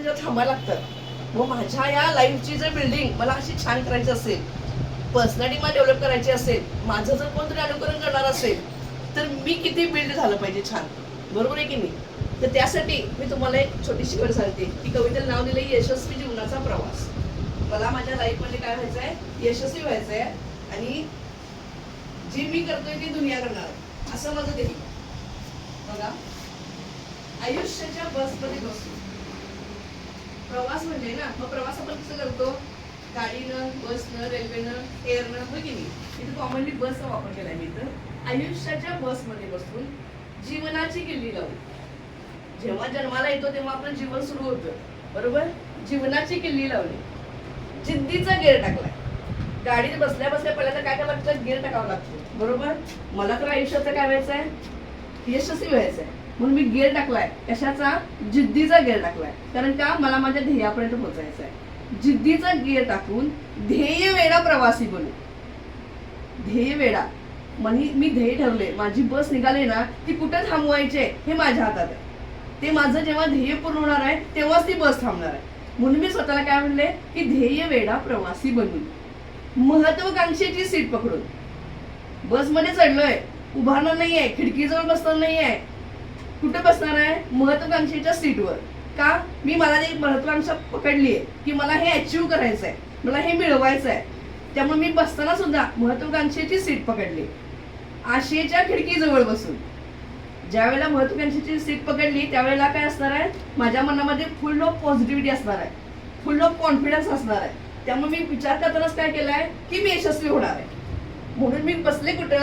तिथं थांबायला लागतात. मग माझ्या या लाईफची जर बिल्डिंग मला अशी छान करायची असेल, पर्सनॅलिटी मला डेव्हलप करायची असेल, माझं जर कोणतरी अनुकरण करणार असेल, तर मी किती बिल्ड झालं पाहिजे छान. बरोबर आहे की नाही? तर त्यासाठी मी तुम्हाला एक छोटीशी गोष्ट सांगते की कवितेला नाव दिलं यशस्वी जीवनाचा प्रवास. मला माझ्या लाईफमध्ये काय व्हायचं आहे, यशस्वी व्हायचं आहे आणि जी मी करतोय ती दुनिया करणार आहे, असं माझं ध्येय. बघा, आयुष्याच्या बसमध्ये बसून प्रवास म्हणजे ना, मग प्रवास आपण कसं करतो, गाडीनं, बसनं, रेल्वेनं, एअरनं, हो की नाही? इथे कॉमनली बसचा वापर केलाय मी. तर आयुष्याच्या बसमध्ये बसून जीवनाची किल्ली लावली. जेव्हा जन्माला येतो तेव्हा आपलं जीवन सुरू होतं, बरोबर? जीवनाची किल्ली लावली, जिद्दीचा गेअर टाकलाय. गाडीत बसल्या बसल्या पहिल्यांदा काय करावं लागतं, गेअर टाकावं लागतं, बरोबर? मला तर आयुष्याचं काय व्हायचं आहे, यशस्वी व्हायचं आहे, म्हणून मी गेअर टाकलाय. कशाचा? जिद्दीचा गेअर टाकलाय. कारण का, मला माझ्या ध्येयापर्यंत पोहोचायचं आहे. जिद्दीचा गेअर टाकून ध्येय वेडा प्रवासी बनू. ध्येय वेडा म्हणजे मी ध्येय ठरले, माझी बस निघाली ना ती कुठे थांबवायचे हे माझ्या हातात आहे. ते माझं जेव्हा ध्येय पूर्ण होणार आहे तेव्हाच ती बस थांबणार आहे. म्हणून मी स्वतःला काय म्हणले की ध्येय वेडा प्रवासी बनून महत्वाकांक्षेची सीट पकडून बसमध्ये चढलोय, उभारणार नाहीये, खिडकीजवळ बसणार नाहीये, कुठे बसणार आहे, महत्वाकांक्षेच्या सीटवर. का? मी मला एक महत्वाकांक्षा पकडली आहे की मला हे अचीव्ह करायचं आहे, मला हे मिळवायचं आहे. त्यामुळे मी बसताना सुद्धा महत्वाकांक्षेची सीट पकडली, आशेच्या खिडकीजवळ बसून. ज्या वेळेला महत्वाकांक्षेची सीट पकडली त्यावेळेला काय असणार आहे, माझ्या मनामध्ये फुल ऑफ पॉझिटिव्हिटी असणार आहे, फुल ऑफ कॉन्फिडन्स असणार आहे. त्यामुळे मी विचार करतानाच काय केलाय की मी यशस्वी होणार आहे. म्हणून मी बसले कुठं,